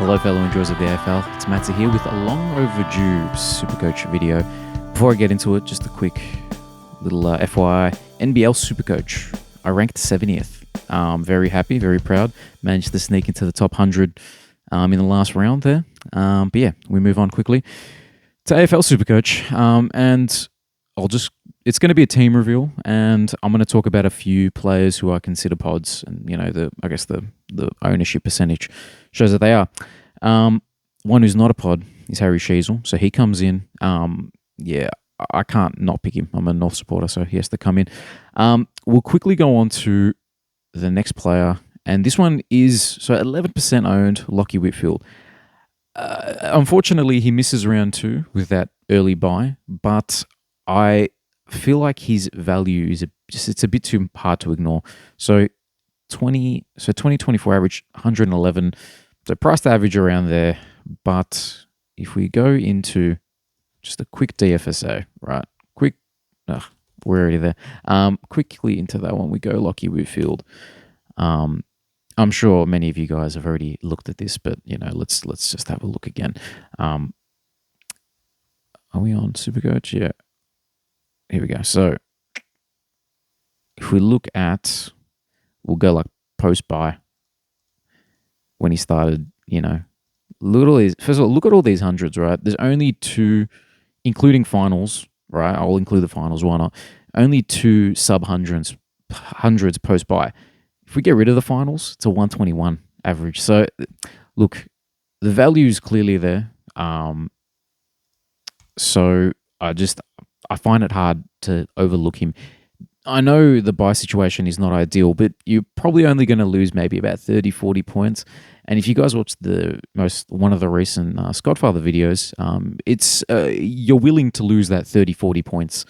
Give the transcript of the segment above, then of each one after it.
Hello fellow enjoyers of the AFL, it's Matsa here with a long overdue Supercoach video. Before I get into it, just a quick little FYI, NBL Supercoach, I ranked 70th. Very happy, very proud, managed to sneak into the top 100 in the last round there. But yeah, we move on quickly to AFL Supercoach, and it's going to be a team reveal, and I'm going to talk about a few players who I consider pods, and the ownership percentage shows that they are. One who's not a pod is Harry Sheasel, so he comes in. I can't not pick him. I'm a North supporter, so he has to come in. We'll quickly go on to the next player, and this one is 11% owned, Lachie Whitfield. Unfortunately, he misses round 2 with that early buy, but I feel like his value is it's a bit too hard to ignore. So 2024 average 111, so price to average around there. But if we go into just a quick DFSA, right? We're already there. Quickly into that one we go. Lachie Whitfield. I'm sure many of you guys have already looked at this, but let's just have a look again. Are we on Supercoach? Yeah. Here we go. So if we look at, we'll go like post buy when he started. Look at all these. First of all, look at all these hundreds. Right, there's only 2, including finals. Right, I'll include the finals. Why not? Only 2 sub hundreds post buy. If we get rid of the finals, it's a 121 average. So, look, the value is clearly there. So I find it hard to overlook him. I know the buy situation is not ideal, but you're probably only going to lose maybe about 30, 40 points. And if you guys watch one of the recent Scottfather videos, it's you're willing to lose that 30, 40 points,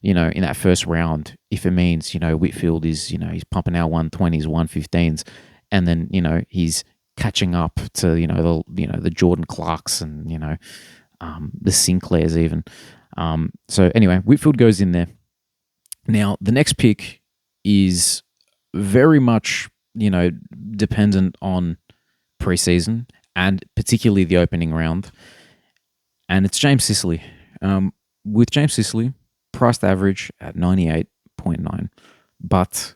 in that first round, if it means, Whitfield is, he's pumping out 120s, 115s, and then, he's catching up to, the Jordan Clarks and, the Sinclairs even. So anyway, Whitfield goes in there. Now, the next pick is very much, dependent on preseason and particularly the opening round. And it's James Sicily. With James Sicily, priced average at 98.9. But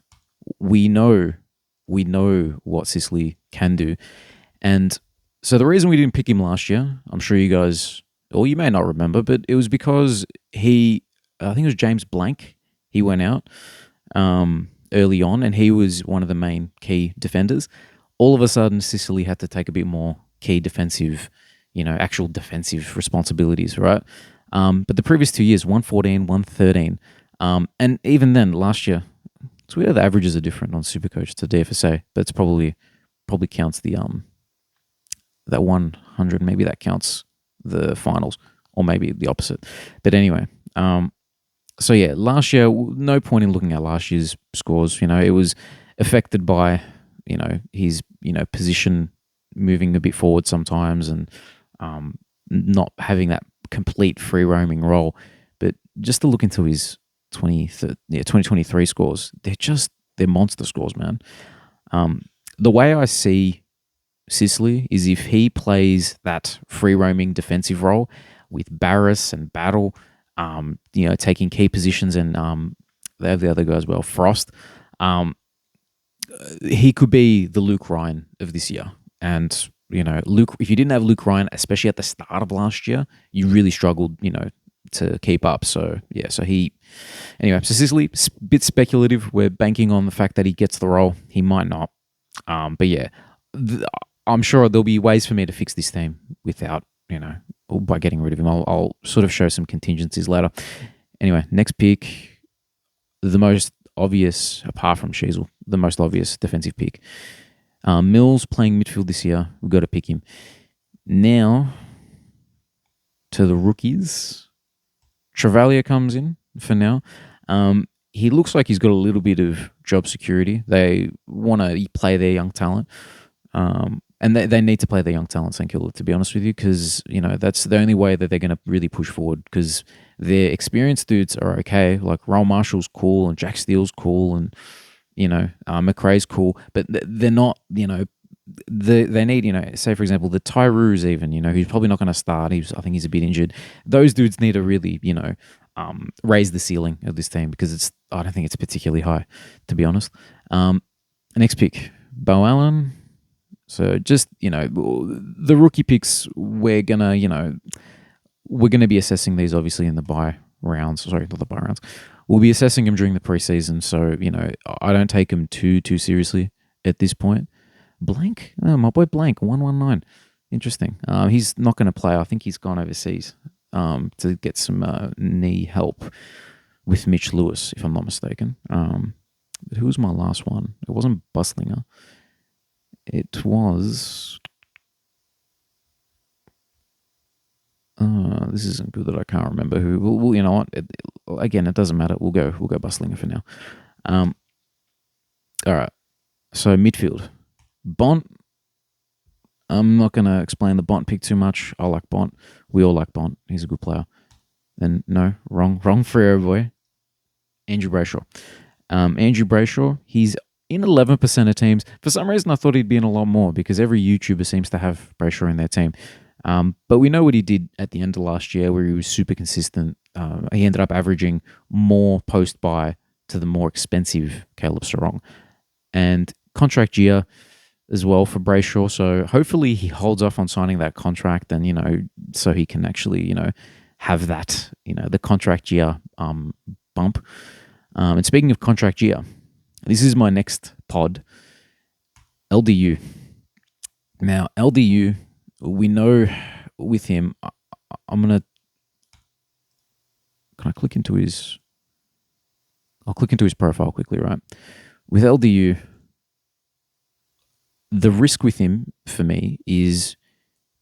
we know what Sicily can do. And so the reason we didn't pick him last year, I'm sure you guys, or you may not remember, but it was because I think it was James Blank. He went out early on, and he was one of the main key defenders. All of a sudden, Sicily had to take a bit more key defensive, actual defensive responsibilities, right? But the previous 2 years, 114, 113. And even then, last year, it's weird the averages are different on Supercoach to DFSA, but it's probably counts the that 100, maybe that counts the finals, or maybe the opposite. But anyway, so yeah, last year, no point in looking at last year's scores. It was affected by, his, position moving a bit forward sometimes and not having that complete free roaming role. But just to look into his 2023 scores, they're monster scores, man. The way I see Sicily is if he plays that free roaming defensive role with Barris and Battle, taking key positions, and they have the other guy as well, Frost. He could be the Luke Ryan of this year. And, Luke, if you didn't have Luke Ryan, especially at the start of last year, you really struggled, to keep up. So, yeah, so Sicily, a bit speculative. We're banking on the fact that he gets the role. He might not. But yeah, I'm sure there'll be ways for me to fix this team without, or by getting rid of him. I'll sort of show some contingencies later. Anyway, next pick, the most obvious, apart from Sheasel, the most obvious defensive pick. Mills playing midfield this year. We've got to pick him. Now, to the rookies, Travalia comes in for now. He looks like he's got a little bit of job security. They want to play their young talent. And they need to play their young talent, St Kilda, to be honest with you, because, that's the only way that they're going to really push forward, because their experienced dudes are okay. Like, Roll Marshall's cool, and Jack Steele's cool, and, McRae's cool, but they're not, they need, say for example, the Tyroos even, who's probably not going to start. I think he's a bit injured. Those dudes need to really, raise the ceiling of this team because I don't think it's particularly high, to be honest. Next pick, Bo Allen. So just, the rookie picks, we're gonna be assessing these obviously in the bye rounds. Sorry, not the bye rounds. We'll be assessing them during the preseason. So, I don't take them too seriously at this point. Blank? Oh, my boy Blank, 119. Interesting. He's not going to play. I think he's gone overseas to get some knee help with Mitch Lewis, if I'm not mistaken. But who was my last one? It wasn't Buslinger. It was... this isn't good that I can't remember who. Well, you know what? Again, it doesn't matter. We'll go Buslinger for now. All right. So midfield. Bont. I'm not going to explain the Bont pick too much. I like Bont. We all like Bont. He's a good player. And no, wrong Freo boy. Andrew Brayshaw. Andrew Brayshaw, he's in 11% of teams. For some reason, I thought he'd be in a lot more because every YouTuber seems to have Brayshaw in their team. But we know what he did at the end of last year where he was super consistent. He ended up averaging more post-buy to the more expensive Caleb Sarong. And contract year as well for Brayshaw. So hopefully he holds off on signing that contract and, so he can actually, have that, the contract year bump. And speaking of contract year, this is my next pod, LDU. Now, LDU, we know with him, can I click into his... I'll click into his profile quickly, right? With LDU, the risk with him, for me, is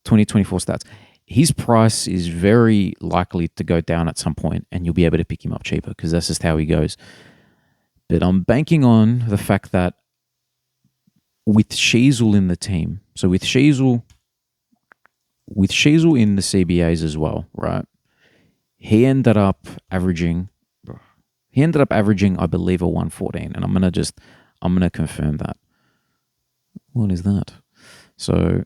2024 stats. His price is very likely to go down at some point, and you'll be able to pick him up cheaper because that's just how he goes. But I'm banking on the fact that with Sheasel in the team, so with Sheasel in the CBAs as well, right? He ended up averaging, I believe, a 114, and I'm gonna confirm that. What is that? So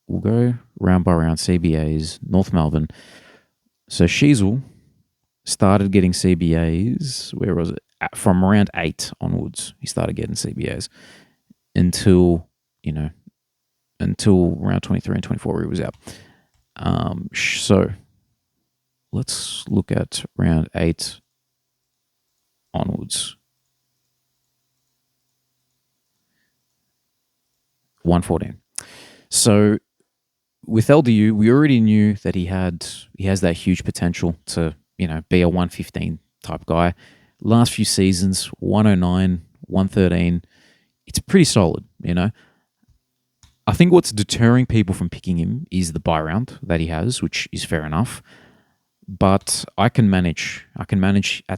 we'll go round by round CBAs, North Melbourne. So Sheasel started getting CBAs, where was it? From around 8 onwards, he started getting CBAs until round 23 and 24 where he was out. So let's look at round 8 onwards. 114. So with LDU, we already knew that he has that huge potential to, be a 115 type guy. Last few seasons, 109, 113. It's pretty solid, I think what's deterring people from picking him is the buy round that he has, which is fair enough. But I can manage at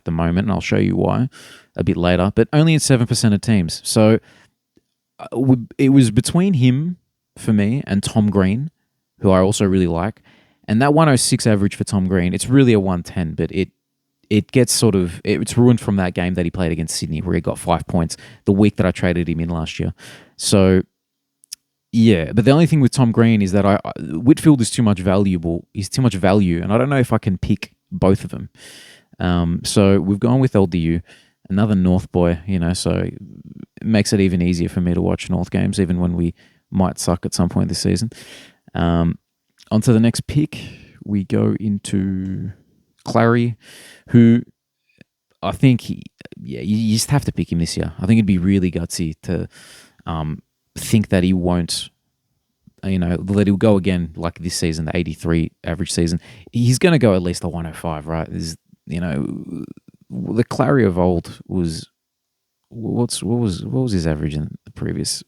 the moment, and I'll show you why a bit later, but only in 7% of teams. So it was between him, for me, and Tom Green, who I also really like. And that 106 average for Tom Green, it's really a 110, but it gets it's ruined from that game that he played against Sydney where he got 5 points the week that I traded him in last year. So, yeah, but the only thing with Tom Green is that Whitfield is too much valuable. He's too much value, and I don't know if I can pick both of them. So we've gone with LDU, another North boy, so it makes it even easier for me to watch North games, even when we might suck at some point this season. On to the next pick, we go into Clary, who I think, you just have to pick him this year. I think it'd be really gutsy to think that he won't, that he'll go again like this season, the 83 average season. He's going to go at least a 105, right? The Clary of old was, what was his average in the previous?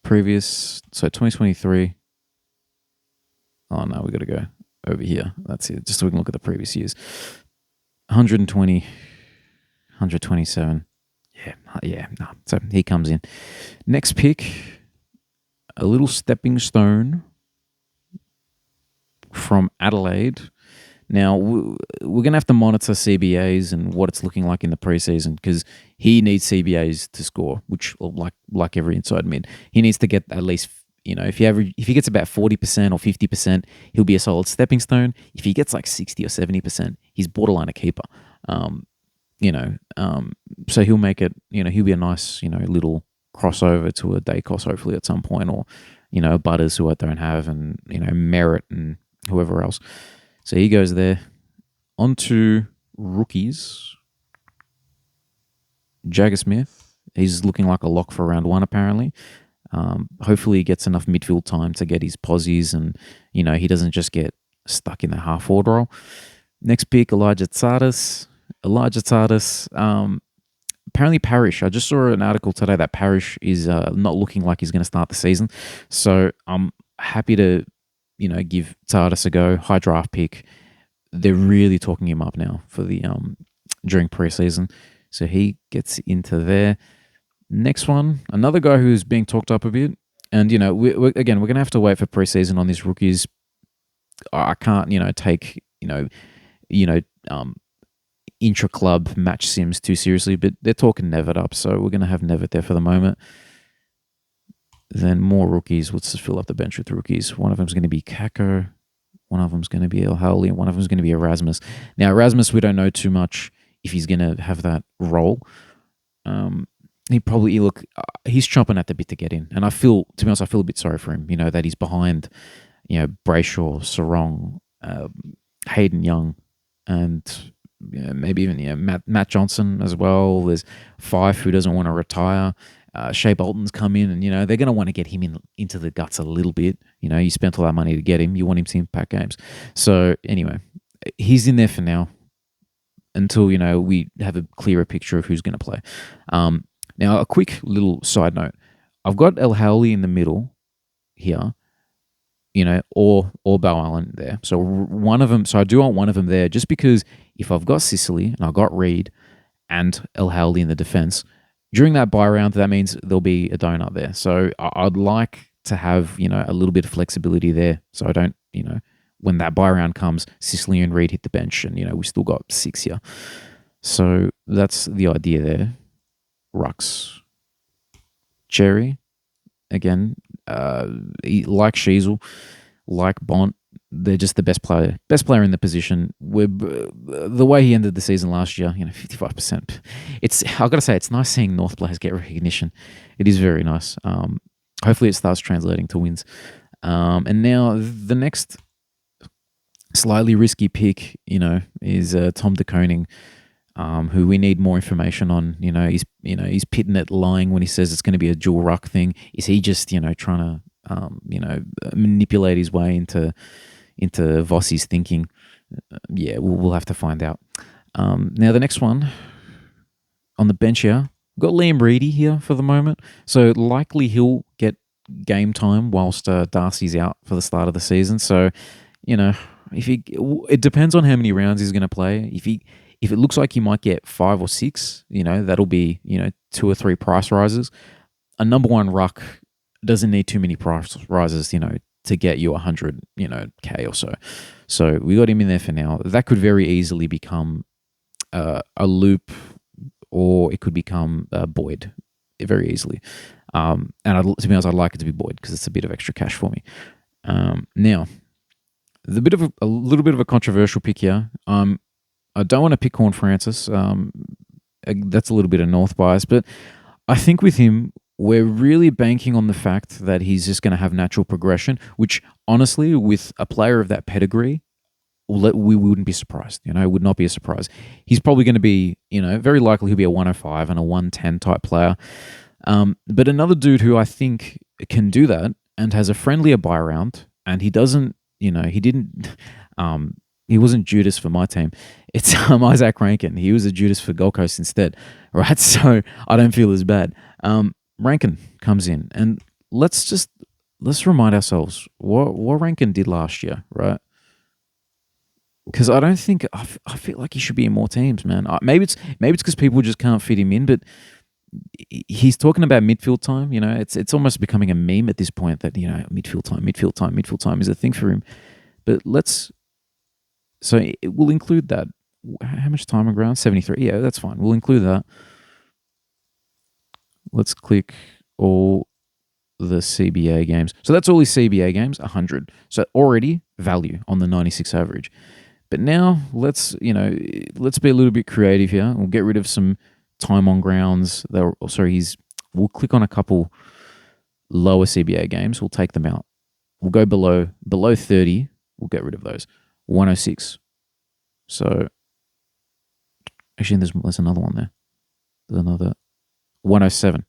So 2023. Oh no, we got to go over here. That's it. Just so we can look at the previous years. 120, 127. Yeah. No. So he comes in. Next pick, a little stepping stone from Adelaide. Now, we're going to have to monitor CBAs and what it's looking like in the preseason because he needs CBAs to score, which, like every inside mid, he needs to get at least, if he gets about 40% or 50%, he'll be a solid stepping stone. If he gets like 60 or 70%, he's borderline a keeper. So he'll make it, he'll be a nice, little crossover to a Dacos hopefully at some point, or, Butters who I don't have, and, Merritt and whoever else. So he goes there. On to rookies. Jagger Smith. He's looking like a lock for round 1 apparently. Hopefully he gets enough midfield time to get his posies and, he doesn't just get stuck in the half-forward role. Next pick, Elijah Tsatas. Apparently Parrish. I just saw an article today that Parrish is not looking like he's going to start the season. So I'm happy to, give Tsatas a go. High draft pick. They're really talking him up now for the during preseason. So he gets into there. Next one, another guy who's being talked up a bit. And, we're going to have to wait for preseason on these rookies. I can't, take, intra-club match sims too seriously, but they're talking Nevitt up, so we're going to have Nevitt there for the moment. Then more rookies. Let's just fill up the bench with rookies. One of them's going to be Kako, one of them's going to be El Howley, and one of them's going to be Erasmus. Now, Erasmus, we don't know too much if he's going to have that role. He's chomping at the bit to get in, and to be honest, I feel a bit sorry for him, that he's behind, Brayshaw, Sarong, Hayden Young, and maybe even Matt Johnson as well. There's Fife who doesn't want to retire. Shea Bolton's come in, and they're going to want to get him into the guts a little bit. You spent all that money to get him. You want him to impact games. So anyway, he's in there for now until we have a clearer picture of who's going to play. Now, a quick little side note: I've got El Howley in the middle here, or Bow Island there. So one of them. So I do want one of them there, just because if I've got Sicily and I've got Reed and El Howley in the defense, during that bye round, that means there'll be a donut there. So I'd like to have a little bit of flexibility there, so I don't when that bye round comes, Sicily and Reed hit the bench, and we still got 6 here. So that's the idea there. Rucks, Cherry, again, like Sheasel, like Bont, they're just the best player in the position. The way he ended the season last year, 55%. I've got to say, it's nice seeing North players get recognition. It is very nice. Hopefully it starts translating to wins. And now the next slightly risky pick, is Tom de Koning, who we need more information on. He's pitting it lying when he says it's going to be a dual ruck thing. Is he just trying to manipulate his way into Vossi's thinking? Yeah, we'll have to find out. Now the next one on the bench here, we've got Liam Reedy here for the moment. So likely he'll get game time whilst Darcy's out for the start of the season. So it depends on how many rounds he's going to play. If it looks like he might get 5 or 6, that'll be 2 or 3 price rises. A number 1 ruck doesn't need too many price rises, to get you 100, K or so. So we got him in there for now. That could very easily become a loop, or it could become Boyd very easily. And to be honest, I'd like it to be Boyd because it's a bit of extra cash for me. Now, a little bit of a controversial pick here. I don't want to pick Horne-Francis. That's a little bit of North bias, but I think with him, we're really banking on the fact that he's just going to have natural progression, which honestly, with a player of that pedigree, we wouldn't be surprised. It would not be a surprise. He's probably going to be, very likely he'll be a 105 and a 110 type player. But another dude who I think can do that and has a friendlier buy round, and he doesn't, he wasn't Judas for my team. It's Isaac Rankin. He was a Judas for Gold Coast instead, right? So I don't feel as bad. Rankin comes in, and let's remind ourselves what Rankin did last year, right? Because I don't think I feel like he should be in more teams, man. Maybe it's because people just can't fit him in, but he's talking about midfield time. It's almost becoming a meme at this point that midfield time is a thing for him. But let's So we'll include that. How much time on ground? 73. Yeah, that's fine. We'll include that. Let's click all the CBA games. So that's all his CBA games, 100. So already value on the 96 average. But now let's be a little bit creative here. We'll get rid of some time on grounds. We'll click on a couple lower CBA games. We'll take them out. We'll go below 30. We'll get rid of those. 106. So actually, there's another one there. There's another 107.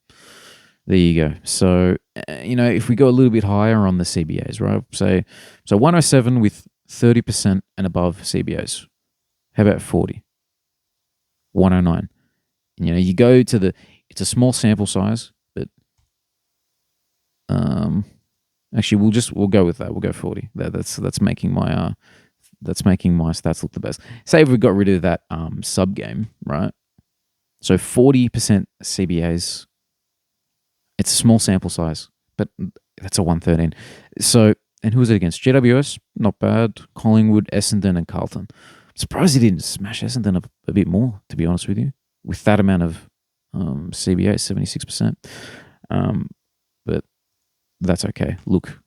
There you go. So, if we go a little bit higher on the CBAs, right? So 107 with 30% and above CBAs. How about 40? 109. You go to it's a small sample size, but actually we'll go with that. We'll go 40. That's making my stats look the best. Say if we got rid of that sub game, right? So 40% CBAs. It's a small sample size, but that's a 113. So, and who was it against? GWS, not bad. Collingwood, Essendon, and Carlton. I'm surprised he didn't smash Essendon a bit more, to be honest with you, with that amount of CBA, 76%. But that's okay. Look,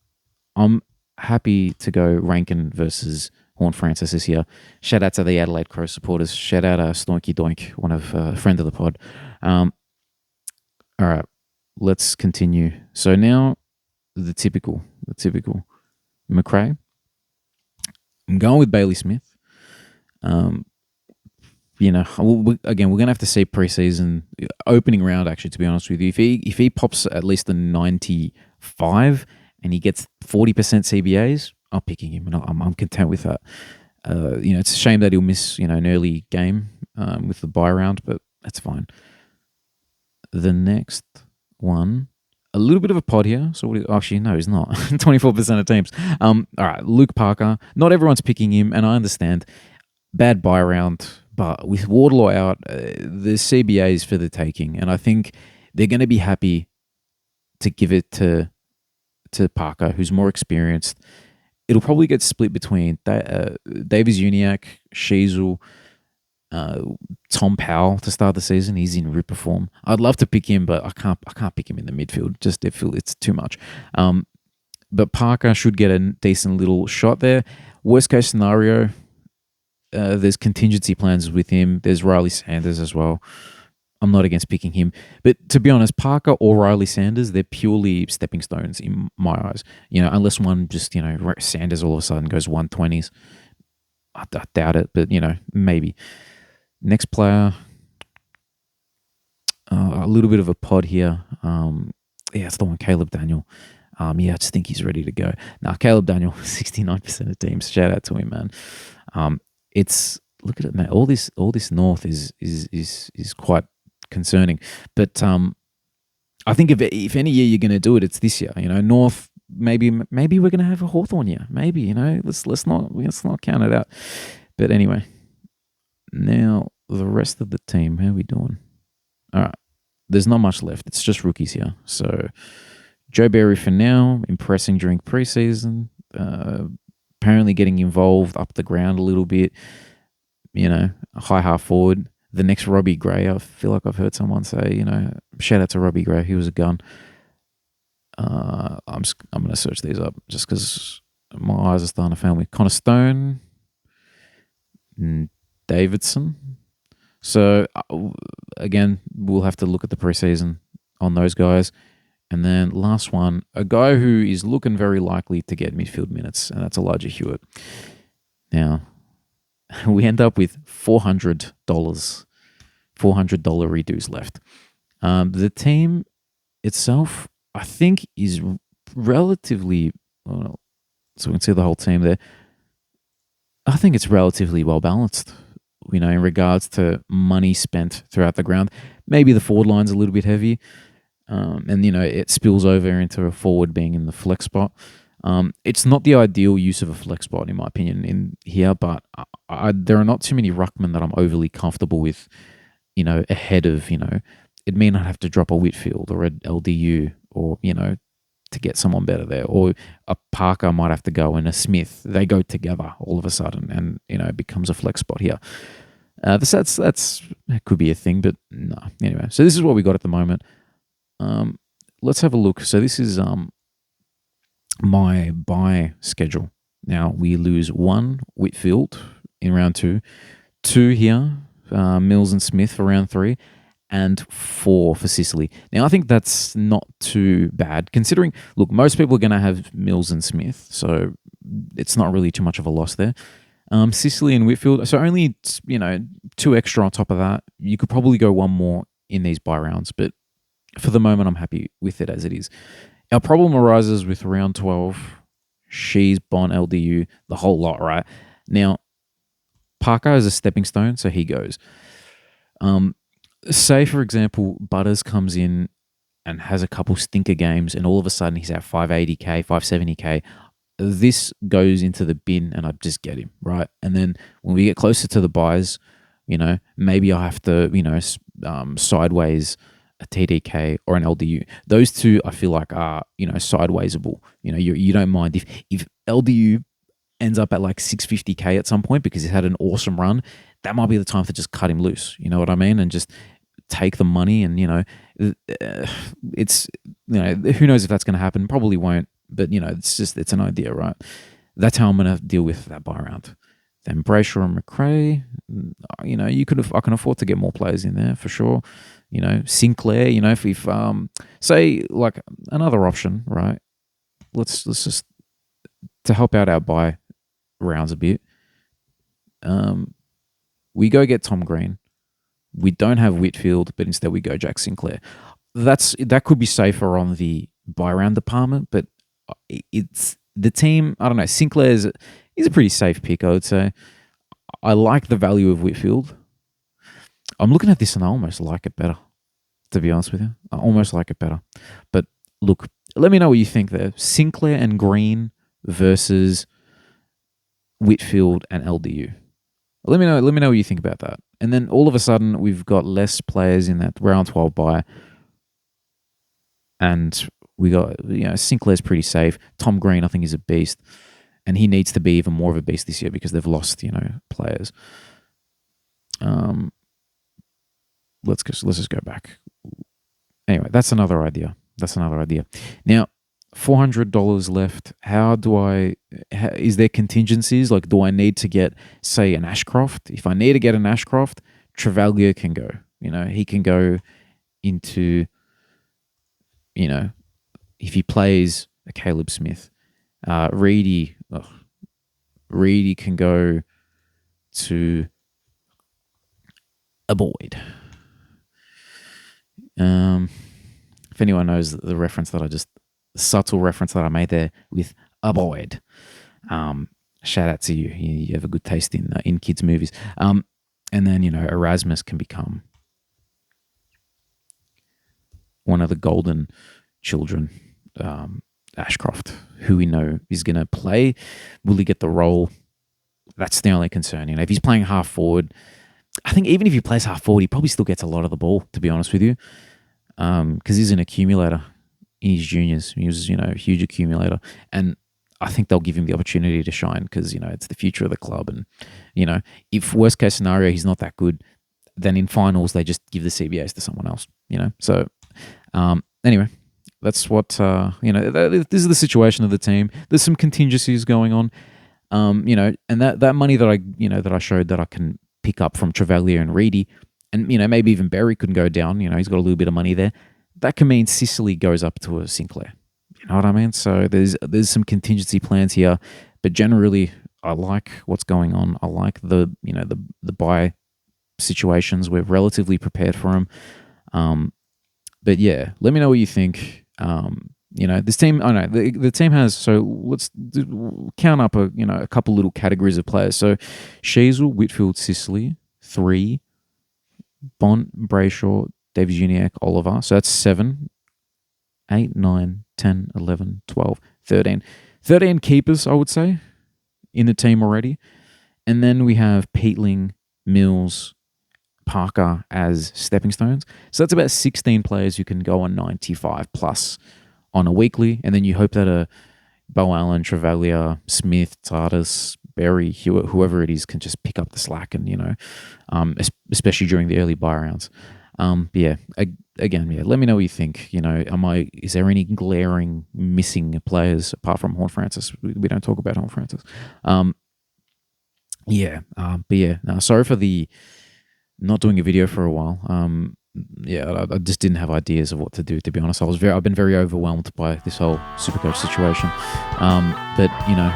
I'm happy to go Rankin versus Horne-Francis this year. Shout out to the Adelaide Crow supporters. Shout out Stonky Doink, one of friend of the pod. All right. Let's continue. So now the typical McRae. I'm going with Bailey Smith. Again, we're going to have to see preseason opening round. Actually, to be honest with you, if he pops at least a 95 and he gets 40% CBAs, I'm picking him, and I'm content with that. It's a shame that he'll miss an early game with the bye round, but that's fine. The next one, a little bit of a pod here. So actually, no, he's not. 24% of teams. All right, Luke Parker. Not everyone's picking him, and I understand. Bad buy round, but with Wardlaw out, the CBA is for the taking, and I think they're going to be happy to give it to Parker, who's more experienced. It'll probably get split between Davies-Uniacke, Sheasel, Tom Powell to start the season. He's in ripper form. I'd love to pick him, but I can't pick him in the midfield. Just it's too much. But Parker should get a decent little shot there. Worst case scenario, there's contingency plans with him. There's Riley Sanders as well. I'm not against picking him. But to be honest, Parker or Riley Sanders, they're purely stepping stones in my eyes. Unless one just, Sanders all of a sudden goes 120s. I doubt it, but, maybe. Next player, a little bit of a pod here. It's the one, Caleb Daniel. I just think he's ready to go. Now, Caleb Daniel, 69% of teams. Shout out to him, man. Look at it, man. All this North is quite concerning. But I think if any year you're going to do it, it's this year. North. Maybe we're going to have a Hawthorn year. Maybe let's not count it out. But anyway, now the rest of the team. How are we doing? All right. There's not much left. It's just rookies here. So Joe Barry for now, impressing during preseason. Apparently getting involved up the ground a little bit. A high half forward. The next Robbie Gray, I feel like I've heard someone say, shout out to Robbie Gray. He was a gun. I'm going to search these up just because my eyes are starting to fail me. Connor Stone, Davidson. So again, we'll have to look at the preseason on those guys. And then last one, a guy who is looking very likely to get midfield minutes, and that's Elijah Hewitt. Now, we end up with $400 reduce left. The team itself, I think, is relatively, so we can see the whole team there. I think it's relatively well balanced, in regards to money spent throughout the ground. Maybe the forward line's a little bit heavy, and it spills over into a forward being in the flex spot. It's not the ideal use of a flex spot, in my opinion, in here, but there are not too many ruckmen that I'm overly comfortable with, ahead of, it may not have to drop a Whitfield or a LDU or, to get someone better there, or a Parker might have to go and a Smith. They go together all of a sudden, and it becomes a flex spot here. That could be a thing, but no. Anyway, so this is what we got at the moment. Let's have a look. So this is my buy schedule. Now we lose 1 Whitfield in round 2, 2 here, Mills and Smith for round 3, and 4 for Sicily. Now I think that's not too bad considering. Look, most people are going to have Mills and Smith, so it's not really too much of a loss there. Sicily and Whitfield, so only 2 extra on top of that. You could probably go 1 more in these buy rounds, but for the moment, I'm happy with it as it is. Our problem arises with round 12. She's Bon, LDU, the whole lot, right? Now, Parker is a stepping stone, so he goes. Say, for example, Butters comes in and has a couple stinker games, and all of a sudden he's at 580k, 570k. This goes into the bin, and I just get him, right? And then when we get closer to the buys, maybe I have to, sideways a TDK or an LDU. Those two I feel like are, sidewaysable. You don't mind if LDU ends up at like 650k at some point because he's had an awesome run, that might be the time to just cut him loose. You know what I mean? And just take the money and, it's, who knows if that's going to happen? Probably won't, but, it's an idea, right? That's how I'm going to deal with that buy round. Then Brayshaw and McRae, I can afford to get more players in there for sure. Sinclair, if say like another option, right? Let's just to help out our buy rounds a bit. We go get Tom Green. We don't have Whitfield, but instead we go Jack Sinclair. That could be safer on the buy round department, but it's the team. I don't know. Sinclair is a pretty safe pick, I would say. I like the value of Whitfield. I'm looking at this and I almost like it better, to be honest with you. I almost like it better. But look, let me know what you think there. Sinclair and Green versus Whitfield and LDU. Let me know what you think about that. And then all of a sudden we've got less players in that round 12 buy. And we got, Sinclair's pretty safe. Tom Green, I think, is a beast. And he needs to be even more of a beast this year because they've lost, players. Let's just go back. Anyway, that's another idea. Now, $400 left. Is there contingencies? Like, do I need to get, say, an Ashcroft? If I need to get an Ashcroft, Travaglio can go. He can go into, if he plays a Caleb Smith. Reedy can go to a Boyd. If anyone knows the reference the subtle reference that I made there with a Boyd, shout out to you. You have a good taste in kids' movies. And then, Erasmus can become one of the golden children, Ashcroft, who we know is going to play. Will he get the role? That's the only concern. If he's playing half forward, I think even if he plays half forward, he probably still gets a lot of the ball, to be honest with you, because he's an accumulator in his juniors. He was, a huge accumulator, and I think they'll give him the opportunity to shine because, it's the future of the club. And, if worst case scenario, he's not that good, then in finals, they just give the CBAs to someone else, So, anyway, that's what, this is the situation of the team. There's some contingencies going on, and that money that I showed that I can pick up from Travaglio and Reedy, and, maybe even Berry couldn't go down. He's got a little bit of money there. That can mean Sicily goes up to a Sinclair. You know what I mean? So there's some contingency plans here, but generally I like what's going on. I like the buy situations. We're relatively prepared for them. But yeah, let me know what you think. This team, I know the team has, so let's count up a couple little categories of players. So Sheasel, Whitfield, Sicily, 3, Bont, Brayshaw, Davies-Uniacke, Oliver. So that's 7, 8, 9, 10, 11, 12, 13. 13 keepers, I would say, in the team already. And then we have Peatling, Mills, Parker as stepping stones. So that's about 16 players who can go on 95 plus on a weekly, and then you hope that a Bo Allen, Travaglia, Smith, Tardis, Berry, Hewitt, whoever it is, can just pick up the slack, and especially during the early buy rounds. Again, let me know what you think. Is there any glaring missing players apart from Horne-Francis? We don't talk about Horne-Francis. No, sorry for the not doing a video for a while. I just didn't have ideas of what to do, to be honest. I've been very overwhelmed by this whole Supercoach situation. But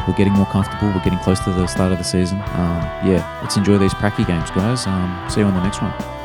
we're getting more comfortable. We're getting close to the start of the season. Let's enjoy these pracky games, guys. See you on the next one.